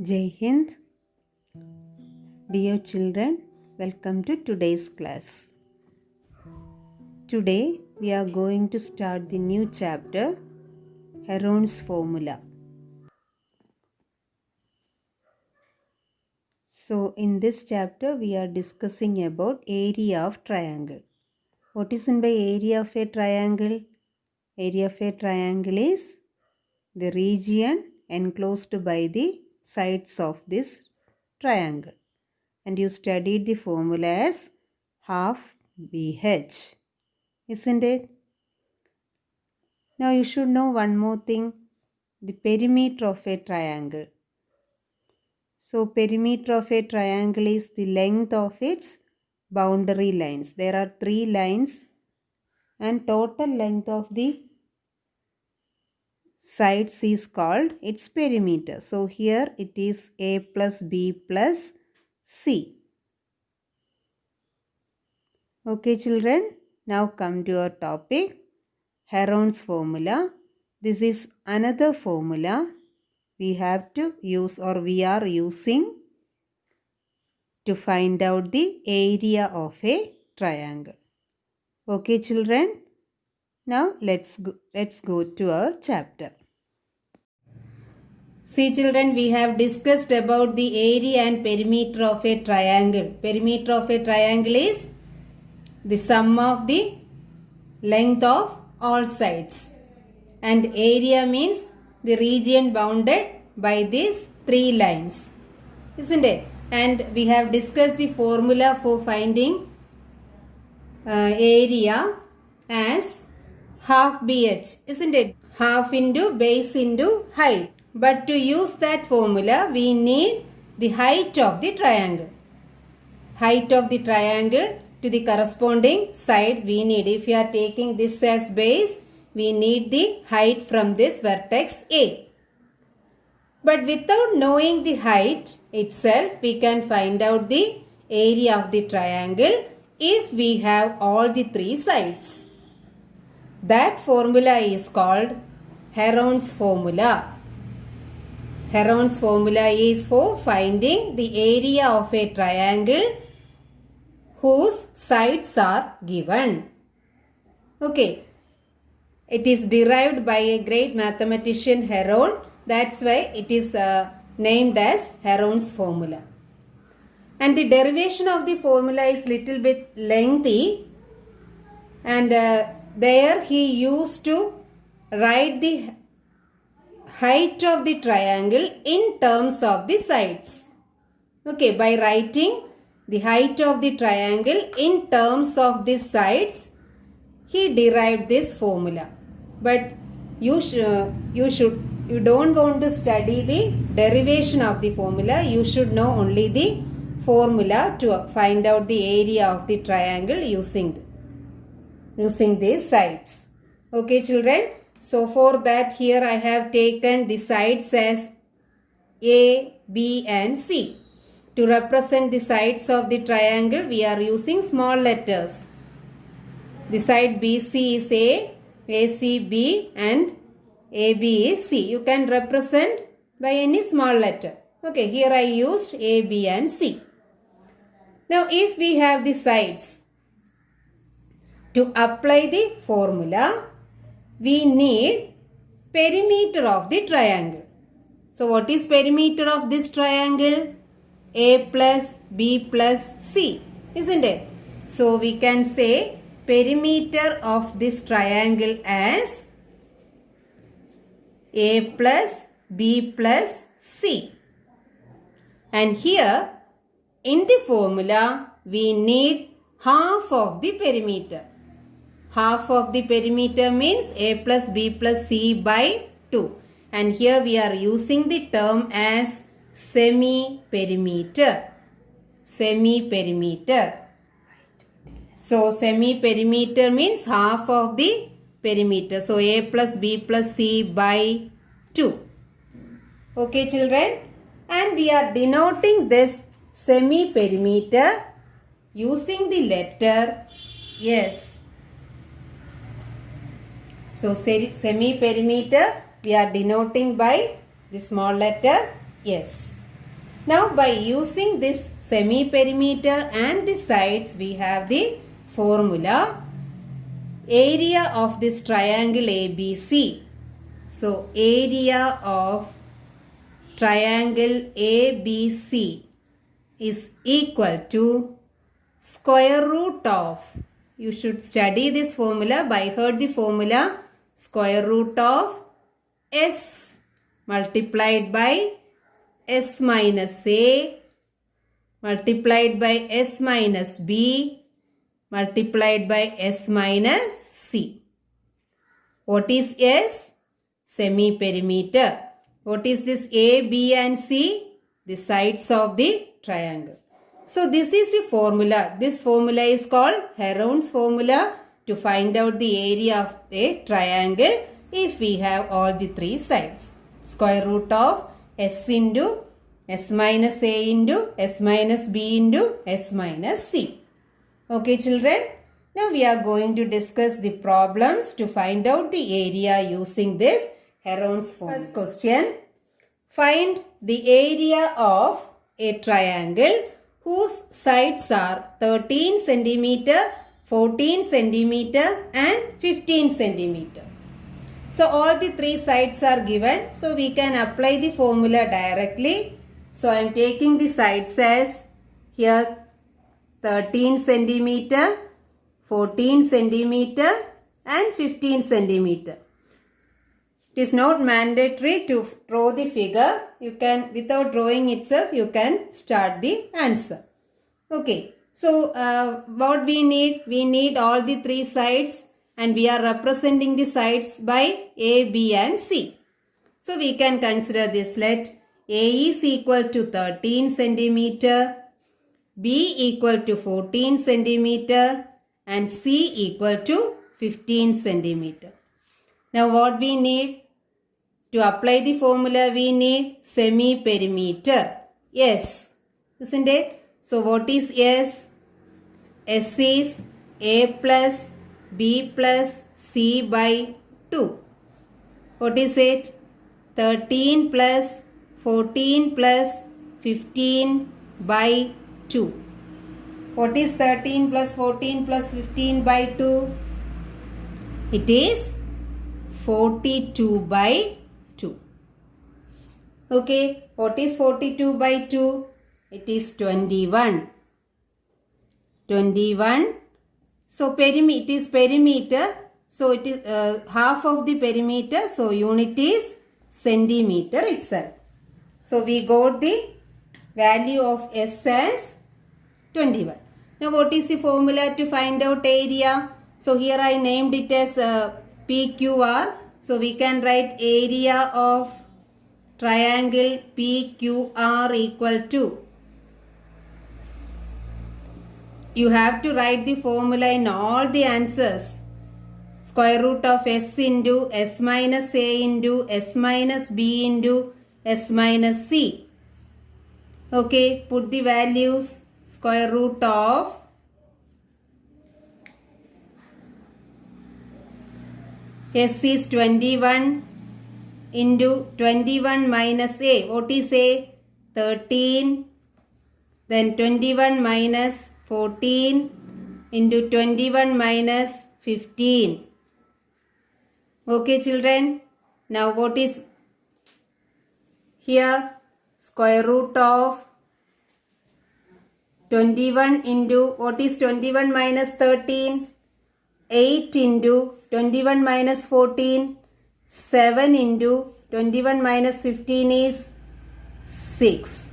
Jai Hind. Dear children, welcome to today's class. Today we are going to start the new chapter, Heron's Formula. So in this chapter we are discussing about area of triangle. What is in by area of a triangle? Area of a triangle is the region enclosed by the sides of this triangle. And you studied the formula as half BH, isn't it? Now you should know one more thing, the perimeter of a triangle. So perimeter of a triangle is the length of its boundary lines. There are 3 lines and total length of the sides is called its perimeter. So here it is A plus B plus C. Okay children, now come to our topic, Heron's formula. This is another formula we have to use or we are using to find out the area of a triangle. Okay children, now let's go to our chapter. See children, we have discussed about the area and perimeter of a triangle. Perimeter of a triangle is the sum of the length of all sides. And area means the region bounded by these 3 lines. Isn't it? And we have discussed the formula for finding area as half BH. Isn't it? Half into base into height. But to use that formula, we need the height of the triangle. Height of the triangle to the corresponding side we need. If you are taking this as base, we need the height from this vertex A. But without knowing the height itself, we can find out the area of the triangle if we have all the 3 sides. That formula is called Heron's formula. Heron's formula is for finding the area of a triangle whose sides are given. Okay. It is derived by a great mathematician Heron. That's why it is named as Heron's formula. And the derivation of the formula is little bit lengthy. And there he used to write the height of the triangle in terms of the sides. Okay, by writing the height of the triangle in terms of the sides, he derived this formula. But you don't want to study the derivation of the formula. You should know only the formula to find out the area of the triangle using these sides. Okay children. So for that here I have taken the sides as A, B and C. To represent the sides of the triangle we are using small letters. The side BC is A, AC B and AB is C. You can represent by any small letter. Okay, here I used A, B and C. Now if we have the sides, to apply the formula, we need perimeter of the triangle. So what is perimeter of this triangle? A plus B plus C, isn't it? So we can say perimeter of this triangle as A plus B plus C. And here in the formula we need half of the perimeter. Half of the perimeter means A plus B plus C by 2. And here we are using the term as semi-perimeter. Semi-perimeter. So semi-perimeter means half of the perimeter. So A plus B plus C by 2. Okay children. And we are denoting this semi-perimeter using the letter S. So semi-perimeter we are denoting by the small letter S. Now by using this semi-perimeter and the sides, we have the formula area of this triangle ABC. So area of triangle ABC is equal to square root of, you should study this formula, by heart the formula, square root of S multiplied by S minus A multiplied by S minus B multiplied by S minus C. What is S? Semi-perimeter. What is this A, B and C? The sides of the triangle. So this is the formula. This formula is called Heron's formula to find out the area of a triangle if we have all the three sides. Square root of S into S minus A into S minus B into S minus C. Okay children, now we are going to discuss the problems to find out the area using this Heron's formula. First question, find the area of a triangle whose sides are 13 centimeter, 14 centimeter and 15 centimeter. So all the three sides are given. So we can apply the formula directly. So I am taking the sides as here 13 centimeter, 14 centimeter and 15 centimeter. It is not mandatory to draw the figure. You can, without drawing itself, you can start the answer. Okay. So what we need all the three sides and we are representing the sides by A, B and C. So we can consider this. Let A is equal to 13 centimeter, B equal to 14 centimeter and C equal to 15 centimeter. Now what we need? To apply the formula we need semi-perimeter. S, isn't it? So what is S? S is A plus B plus C by 2. What is it? 13 plus 14 plus 15 by 2. What is 13 plus 14 plus 15 by 2? It is 42 by 2. Okay, what is 42 by 2? It is 21. 21. So it is perimeter. So it is half of the perimeter. So unit is centimeter itself. So we got the value of S as 21. Now what is the formula to find out area? So here I named it as PQR. So we can write area of triangle PQR equal to. You have to write the formula in all the answers. Square root of S into S minus A into S minus B into S minus C. Okay, put the values. Square root of S is 21 into 21 minus A. What is A? 13. Then 21 minus 14 into 21 minus 15. Okay children. Now what is here? Square root of 21 into, what is 21 minus 13? 8 into 21 minus 14, 7 into 21 minus 15 is 6.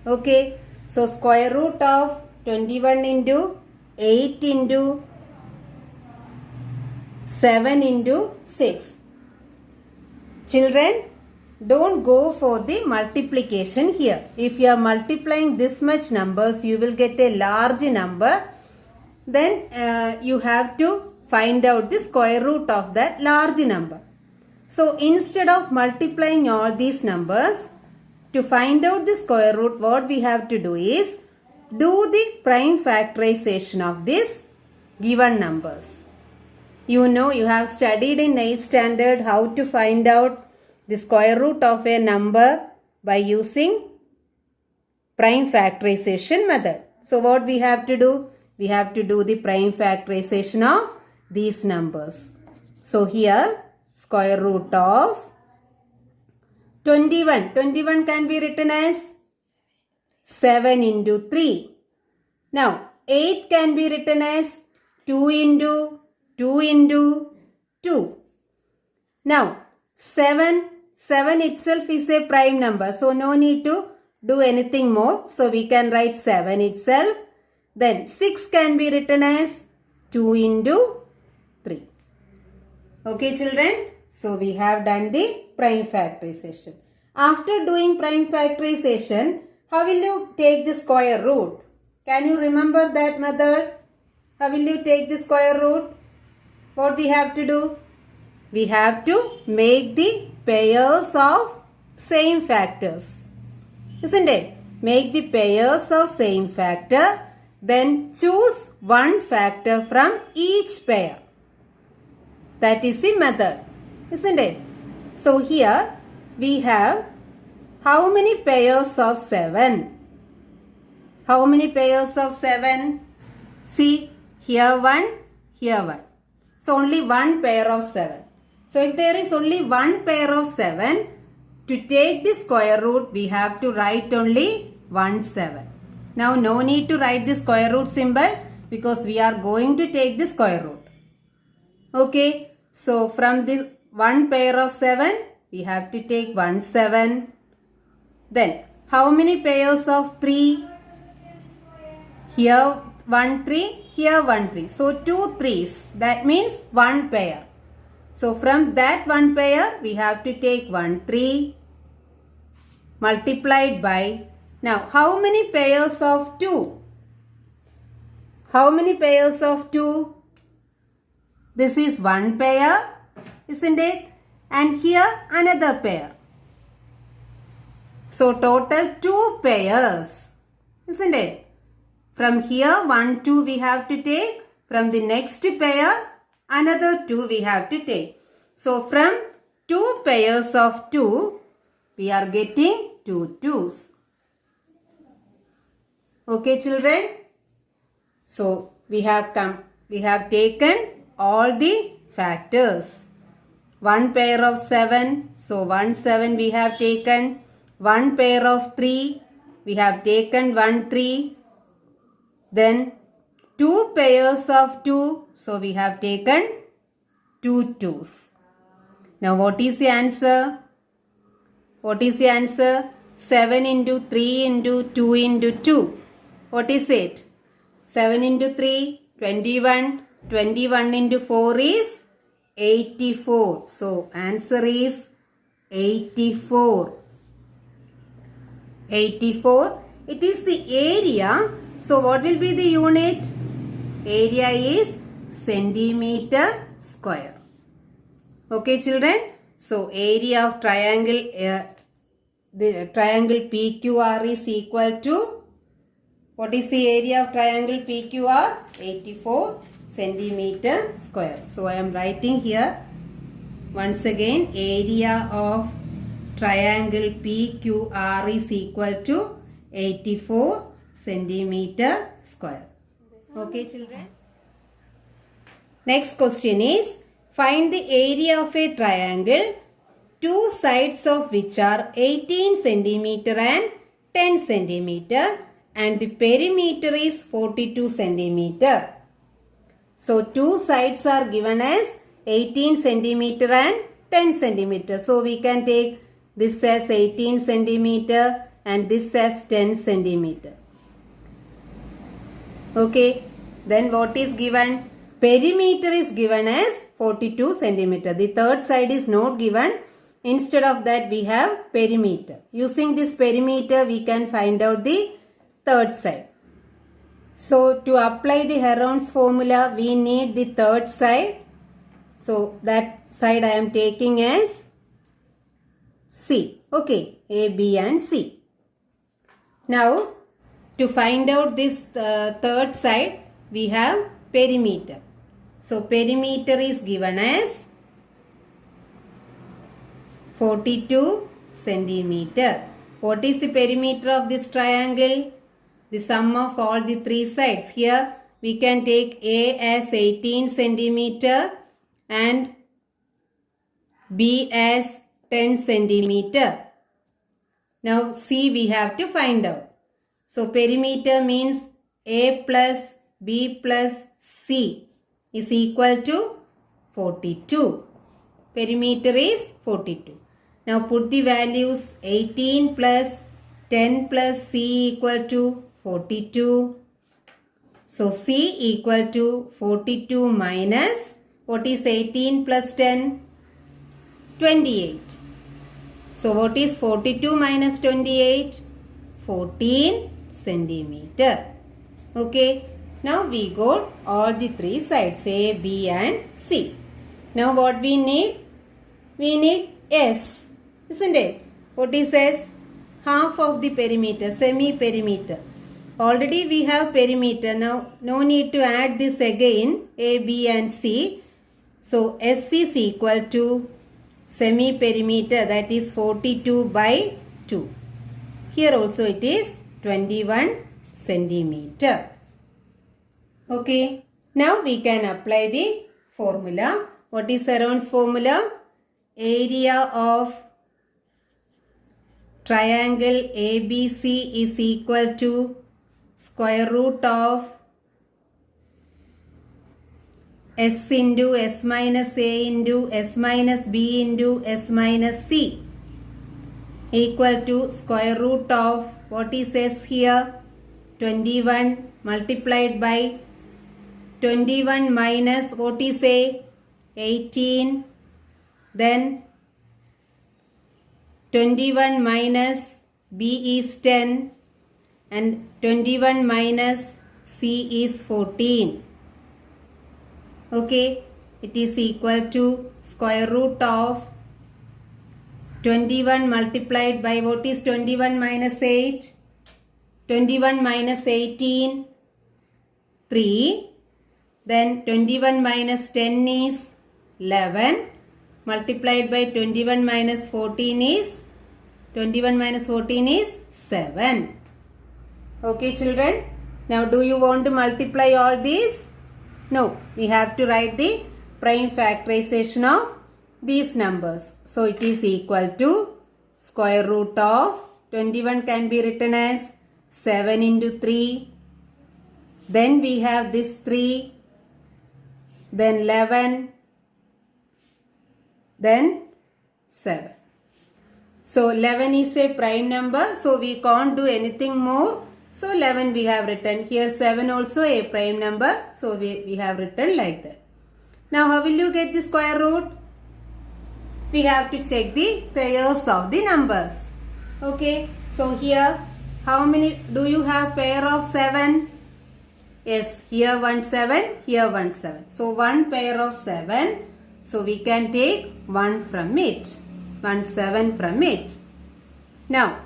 Okay, so square root of 21 into 8 into 7 into 6. Children, don't go for the multiplication here. If you are multiplying this much numbers, you will get a large number. Then you have to find out the square root of that large number. So instead of multiplying all these numbers, to find out the square root, what we have to do is do the prime factorization of these given numbers. You know, you have studied in 8th standard how to find out the square root of a number by using prime factorization method. So what we have to do? We have to do the prime factorization of these numbers. So here square root of 21. 21 can be written as 7 into 3. Now 8 can be written as 2 into 2 into 2. Now 7 itself is a prime number. So no need to do anything more. So we can write 7 itself. Then 6 can be written as 2 into 3. Okay children. So we have done the prime factorization. After doing prime factorization, how will you take the square root? Can you remember that method? How will you take the square root? What we have to do? We have to make the pairs of same factors. Isn't it? Make the pairs of same factor. Then choose one factor from each pair. That is the method. Isn't it? So here we have how many pairs of 7? How many pairs of 7? See, here 1, here 1. So only one pair of 7. So if there is only one pair of 7, to take the square root, we have to write only 1 7. Now no need to write the square root symbol because we are going to take the square root. Okay, so from this one pair of 7, we have to take 1 7. Then how many pairs of 3? Here 1 3, here 1 3. So 2 3s. That means one pair. So from that one pair, we have to take 1 3 multiplied by. Now how many pairs of 2? How many pairs of 2? This is one pair, isn't it? And here another pair. So total 2 pairs, isn't it? From here 1 2 we have to take. From the next pair another 2 we have to take. So from 2 pairs of 2 we are getting 2 2s. Okay children. So we have taken all the factors. One pair of 7. So 1 7 we have taken. One pair of 3. We have taken 1 3. Then 2 pairs of 2. So we have taken 2 2s. Now what is the answer? What is the answer? 7 into 3 into 2 into 2. What is it? 7 into 3, 21. 21 into 4 is 84. So answer is 84. 84. It is the area. So what will be the unit? Area is centimeter square. Okay children. So area of triangle, the triangle PQR is equal to, what is the area of triangle PQR? 84 centimeter square. So I am writing here once again, area of triangle PQR is equal to 84 centimeter square. Okay children. Next question is, find the area of a triangle, two sides of which are 18 centimeter and 10 centimeter and the perimeter is 42 centimeter. So two sides are given as 18 centimeter and 10 centimeter. So we can take this as 18 centimeter and this as 10 centimeter. Okay. Then what is given? Perimeter is given as 42 centimeter. The third side is not given. Instead of that we have perimeter. Using this perimeter we can find out the third side. So to apply the Heron's formula we need the third side. So that side I am taking as C. Okay. A, B and C. Now to find out this third side we have perimeter. So perimeter is given as 42 centimeter. What is the perimeter of this triangle? The sum of all the three sides. Here we can take A as 18 centimeter and B as 10 centimeter. Now C we have to find out. So perimeter means A plus B plus C is equal to 42. Perimeter is 42. Now put the values 18 plus 10 plus C equal to 42. So C equal to 42 minus, what is 18 plus 10? 28. So what is 42 minus 28? 14 centimeter. Okay. Now we got all the three sides A, B and C. Now what we need? We need S. Isn't it? What is S? Half of the perimeter, semi-perimeter. Already we have perimeter. Now no need to add this again, A, B and C. So S is equal to semi-perimeter, that is 42 by 2. Here also it is 21 centimeter. Okay. Now we can apply the formula. What is Heron's formula? Area of triangle ABC is equal to square root of S into S minus A into S minus B into S minus C equal to square root of, what is S here? 21 multiplied by 21 minus, what is A? 18. Then 21 minus B is 10 and 21 minus C is 14. Okay, it is equal to square root of 21 multiplied by, what is 21 minus 8? 21 minus 18, 3. Then 21 minus 10 is 11. Multiplied by 21 minus 14 is, 21 minus 14 is 7. Okay children. Now do you want to multiply all these? No. We have to write the prime factorization of these numbers. So it is equal to square root of 21 can be written as 7 into 3. Then we have this 3. Then 11. Then 7. So 11 is a prime number. So we can't do anything more. So 11 we have written. Here 7 also a prime number. So we have written like that. Now how will you get the square root? We have to check the pairs of the numbers. Okay. So here how many do you have pair of 7? Yes. Here 1 7. Here 1 7. So one pair of 7. So we can take 1 from it. 1 7 from it. Now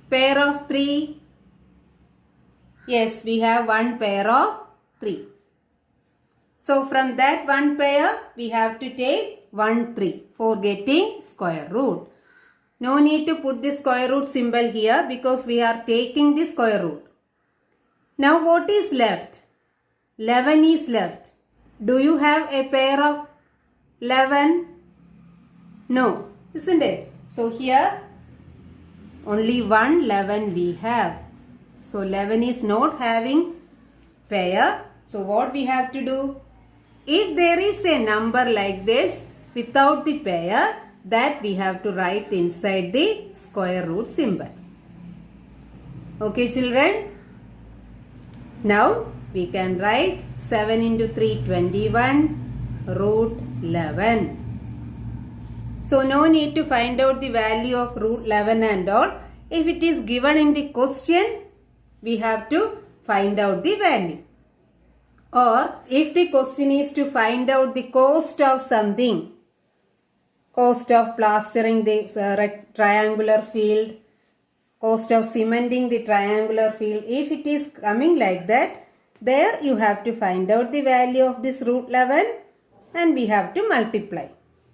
pair of 3. Yes, we have one pair of 3. So from that one pair we have to take 1 3 for getting square root. No need to put the square root symbol here because we are taking the square root. Now what is left? 11 is left. Do you have a pair of 11? No, isn't it? So here only one 11 we have. So 11 is not having pair. So what we have to do? If there is a number like this without the pair, that we have to write inside the square root symbol. Okay children? Now we can write 7 into 3 21 root 11. So no need to find out the value of root 11 and all. If it is given in the question, we have to find out the value. Or if the question is to find out the cost of something, cost of plastering the triangular field, cost of cementing the triangular field, if it is coming like that, there you have to find out the value of this root 11 and we have to multiply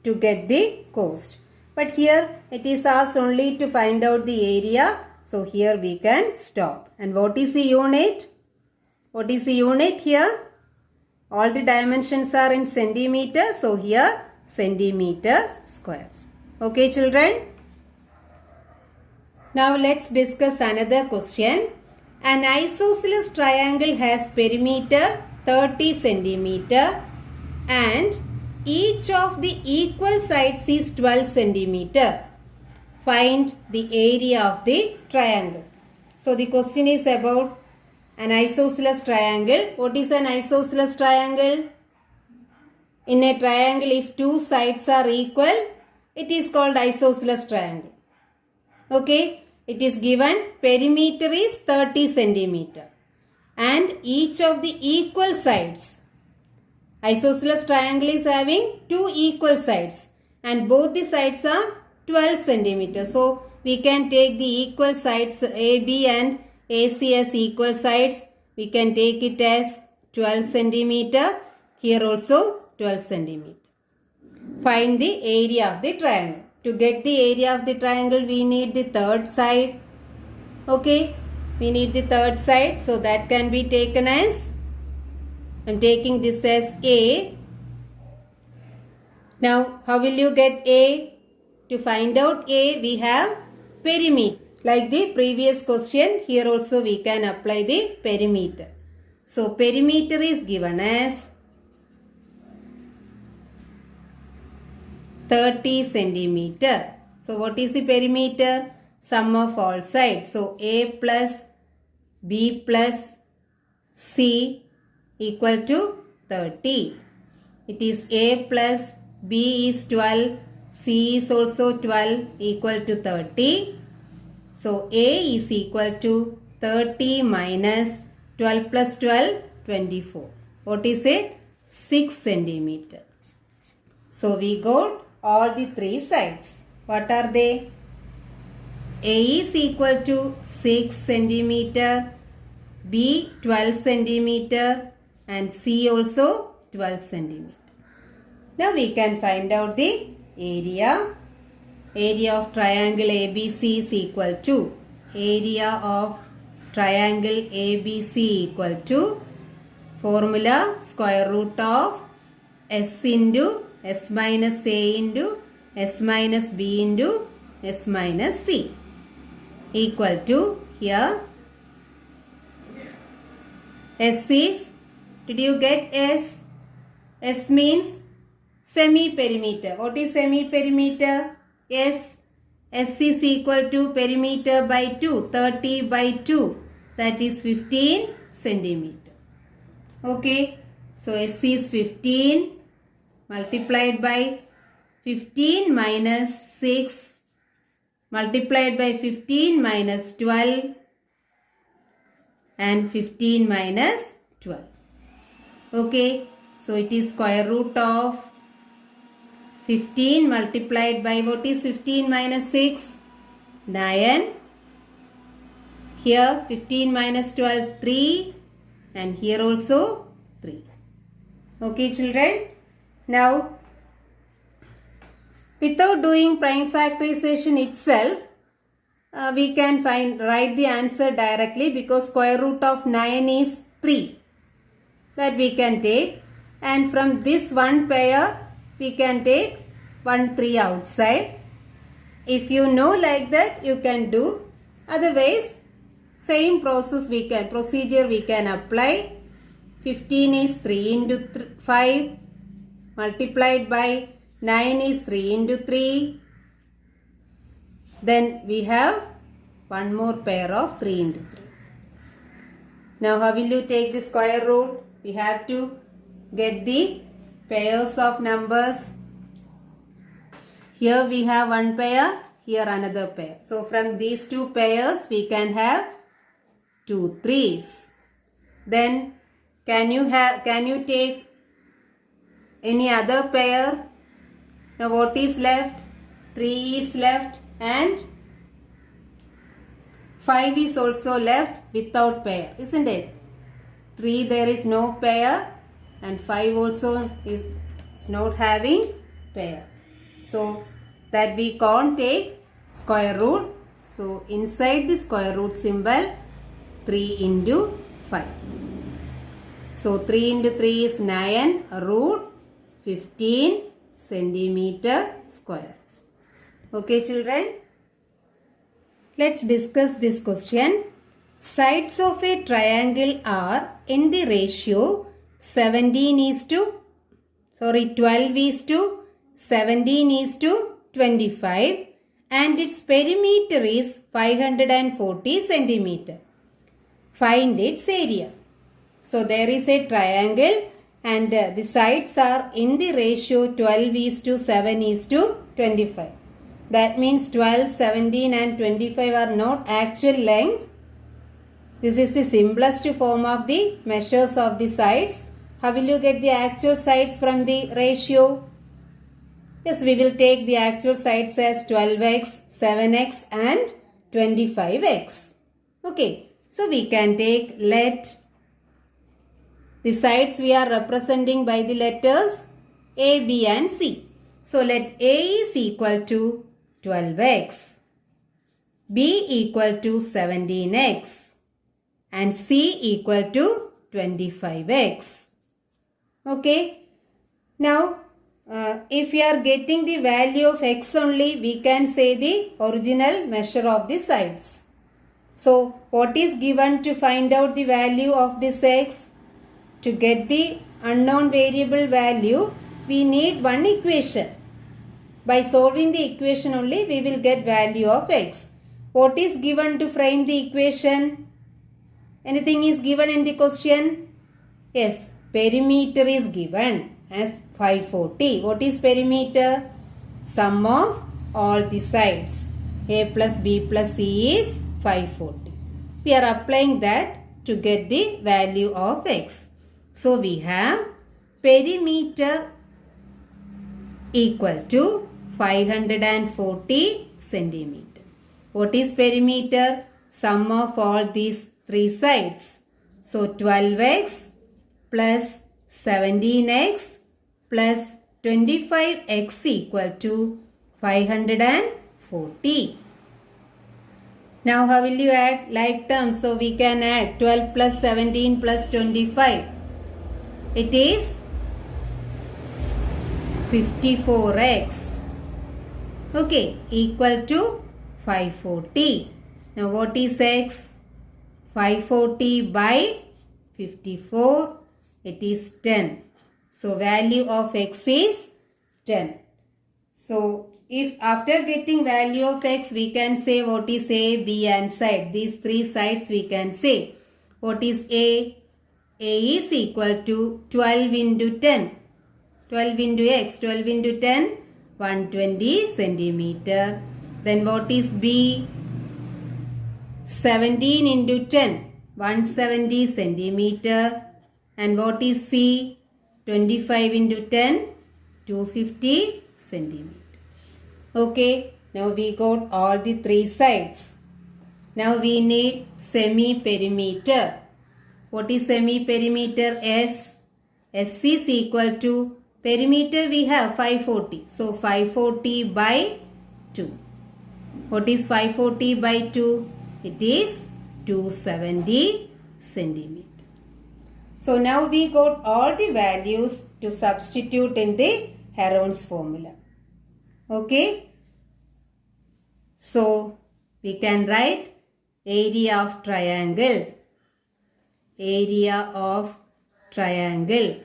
to get the cost. But here it is asked only to find out the area. So here we can stop. And what is the unit? What is the unit here? All the dimensions are in centimeter. So here centimeter square. Okay children? Now let's discuss another question. An isosceles triangle has perimeter 30 centimeter and each of the equal sides is 12 centimeter. Find the area of the triangle. So the question is about an isosceles triangle. What is an isosceles triangle? In a triangle, if two sides are equal, it is called isosceles triangle. Okay, it is given perimeter is 30 centimeter and each of the equal sides. Isosceles triangle is having two equal sides and both the sides are 12 centimeter. So we can take the equal sides AB and AC as equal sides. We can take it as 12 centimeter. Here also 12 centimeter. Find the area of the triangle. To get the area of the triangle, we need the third side. Okay, we need the third side. So that can be taken as, I am taking this as A. Now, how will you get A? To find out A, we have perimeter. Like the previous question, here also we can apply the perimeter. So, perimeter is given as 30 centimeter. So, what is the perimeter? Sum of all sides. So, A plus B plus C equal to 30. It is A plus B is 12. C is also 12 equal to 30. So, A is equal to 30 minus 12 plus 12, 24. What is it? 6 centimeter. So, we got all the three sides. What are they? A is equal to 6 centimeter, B 12 centimeter and C also 12 centimeter. Now we can find out the area. Area of triangle ABC is equal to, area of triangle ABC equal to formula square root of S into S minus A into S minus B into S minus C equal to, here S is, did you get S? S means semi-perimeter. What is semi-perimeter? S. S is equal to perimeter by 2. 30 by 2. That is 15 centimeter. Okay. So, S is 15 multiplied by 15 minus 6 multiplied by 15 minus 12 and 15 minus 12. Okay. So, it is square root of 15 multiplied by, what is 15 minus 6? 9. Here 15 minus 12, 3. And here also 3. Okay children. Now, without doing prime factorization itself, we can write the answer directly because square root of 9 is 3. That we can take. And from this one pair, we can take 1 3 outside. If you know like that, you can do. Otherwise, same procedure we can apply. 15 is 3 into 5 multiplied by 9 is 3 into 3. Then we have one more pair of 3 into 3. Now how will you take the square root? We have to get the pairs of numbers. Here we have one pair, here another pair. So from these two pairs we can have 2 3s. Then can you take any other pair? Now what is left? 3 is left and 5 is also left without pair, isn't it? 3 there is no pair and 5 also is not having pair. So that we can't take square root. So inside the square root symbol, 3 into 5. So 3 into 3 is 9 root 15 centimeter square. Okay children, let's discuss this question. Sides of a triangle are in the ratio 12 is to 17 is to 25 and its perimeter is 540 centimeter. Find its area. So there is a triangle and the sides are in the ratio 12 is to 7 is to 25. That means 12, 17 and 25 are not actual length. This is the simplest form of the measures of the sides. How will you get the actual sides from the ratio? Yes, we will take the actual sides as 12x, 7x and 25x. Okay, so we can take let the sides we are representing by the letters A, B and C. So let A is equal to 12x, B equal to 17x and C equal to 25x. Okay. Now, if we are getting the value of x only, we can say the original measure of the sides. So, what is given to find out the value of this x? To get the unknown variable value, we need one equation. By solving the equation only, we will get value of x. What is given to frame the equation? Anything is given in the question? Yes, perimeter is given as 540. What is perimeter? Sum of all the sides. A plus B plus C is 540. We are applying that to get the value of x. So we have perimeter equal to 540 centimeter. What is perimeter? Sum of all these three sides. So 12x plus 17x plus 25x equal to 540. Now how will you add like terms? So we can add 12 plus 17 plus 25. It is 54x. Okay, equal to 540. Now what is x? 540 by 54. It is 10. So value of x is 10. So if after getting value of x, we can say what is A, B and side. These three sides we can say. What is A? A is equal to 12 into 10. 12 into x. 12 into 10. 120 centimeter. Then what is B? 17 into 10. 170 centimeter. And what is C? 25 into 10. 250 centimeter. Okay, now we got all the three sides. Now we need semi-perimeter. What is semi-perimeter? S. S is equal to, perimeter we have 540. So 540 by 2. What is 540 by 2? It is 270 centimeter. So now we got all the values to substitute in the Heron's formula. Okay. So we can write area of triangle. Area of triangle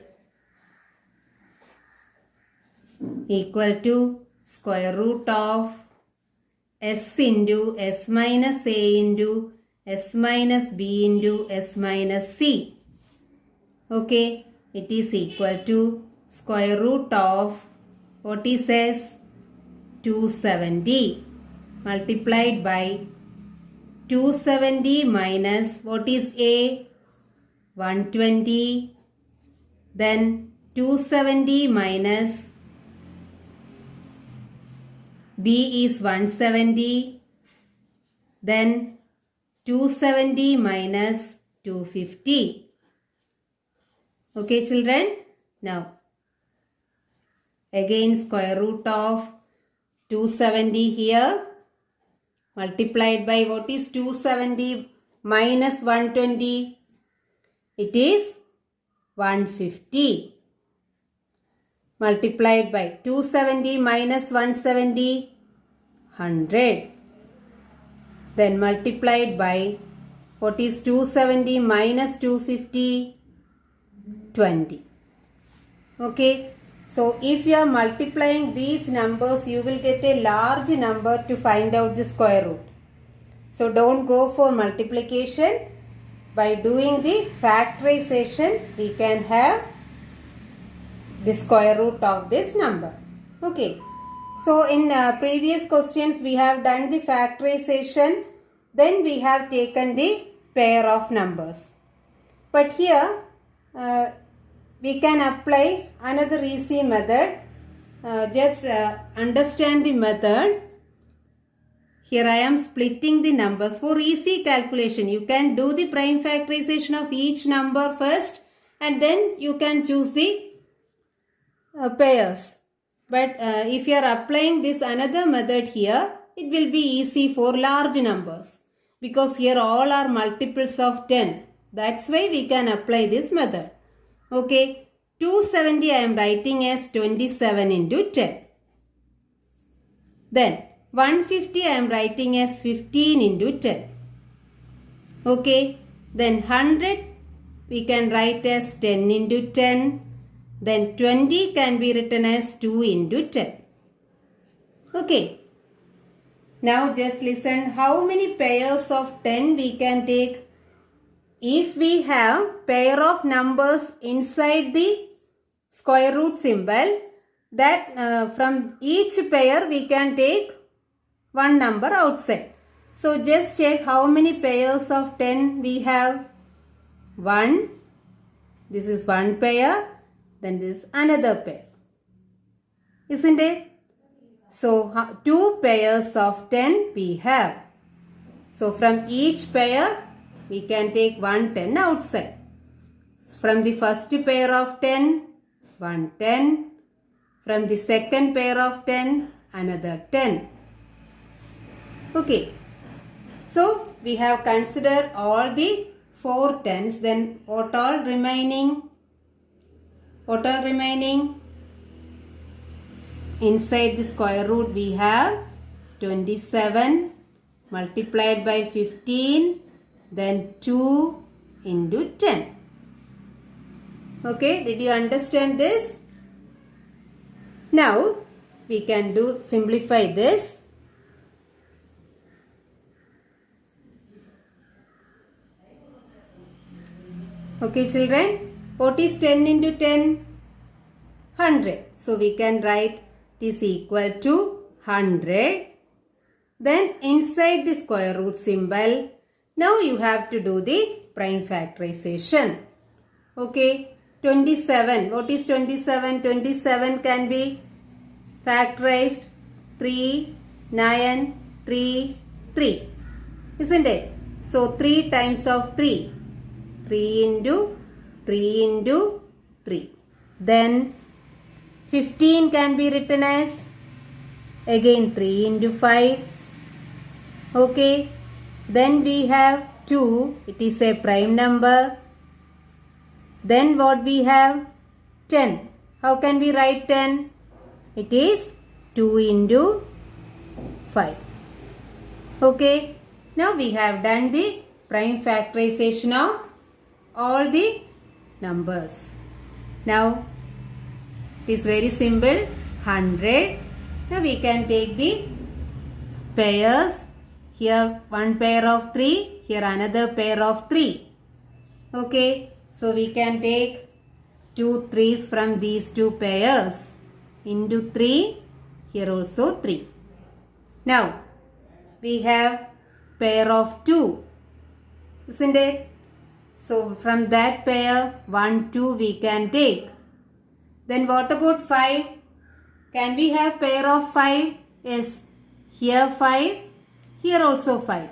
equal to square root of s into s minus a into s minus b into s minus c. Okay, it is equal to square root of, what is s? 270 multiplied by 270 minus, what is a? 120. Then 270 minus b is 170. Then 270 minus 250. Okay children. Now again square root of 270 here. Multiplied by what is 270 minus 120? It is 150. Multiplied by 270 minus 170, 100. Then multiplied by what is 270 minus 250? 20. Okay. So if you are multiplying these numbers, you will get a large number to find out the square root. So don't go for multiplication. By doing the factorization, we can have the square root of this number. Okay. So in previous questions, we have done the factorization. Then we have taken the pair of numbers. But here, we can apply another easy method. Just understand the method. Here I am splitting the numbers for easy calculation. You can do the prime factorization of each number first and then you can choose the pairs. But if you are applying this another method here, it will be easy for large numbers. Because here all are multiples of 10. That's why we can apply this method. Okay, 270 I am writing as 27 into 10. Then 150 I am writing as 15 into 10. Okay, then 100 we can write as 10 into 10. Then 20 can be written as 2 into 10. Okay. Now just listen how many pairs of 10 we can take. If we have pair of numbers inside the square root symbol, that from each pair we can take one number outside. So just check how many pairs of 10 we have. 1. This is one pair. Then this is another pair. Isn't it? So 2 pairs of 10 we have. So from each pair we can take one 10 outside. From the first pair of 10, one 10. From the second pair of 10, another 10. Okay. So we have considered all the 4 tens. Then what all remaining? What are remaining? Inside the square root we have 27 multiplied by 15, then 2 into 10. Okay, did you understand this? Now we can simplify this. Okay children, what is 10 into 10? 100. So we can write it is equal to 100. Then inside the square root symbol, now you have to do the prime factorization. Okay, 27. What is 27? 27 can be factorized 3, 9, 3, 3. Isn't it? So 3 times of 3. 3 into 3 into 3. Then 15 can be written as again 3 into 5. Okay. Then we have 2. It is a prime number. Then what we have? 10. How can we write 10? It is 2 into 5. Okay. Now we have done the prime factorization of all the numbers. Now it is very simple. 100. Now we can take the pairs. Here one pair of 3. Here another pair of 3. Okay. So we can take 2 3s from these two pairs. Into 3. Here also 3. Now we have pair of 2. Isn't it? So from that pair 1 2 we can take. Then what about 5? Can we have pair of 5? Yes. Here 5. Here also 5.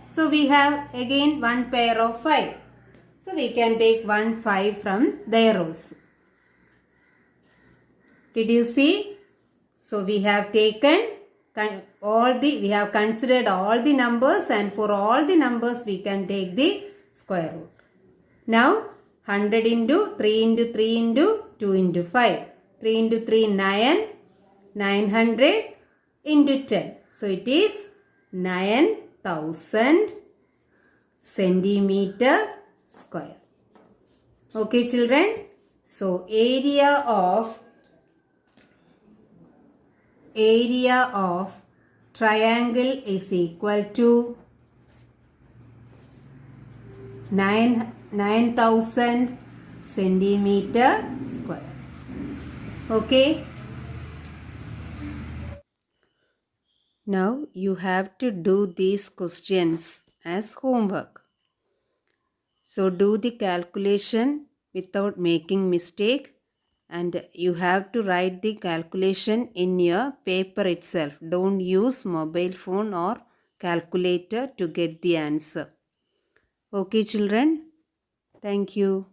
So we have again one pair of 5. So we can take 1 5 from there also. Did you see? So we have taken we have considered all the numbers, and for all the numbers we can take the square root. Now 100 into 3 into 3 into 2 into 5. 3 into 3 9. 900 into 10. So it is 9000 centimeter square. Okay children. So area of triangle is equal to 9000 centimeter square. Okay. Now you have to do these questions as homework. So do the calculation without making mistake, and you have to write the calculation in your paper itself. Don't use mobile phone or calculator to get the answer. Okay children, thank you.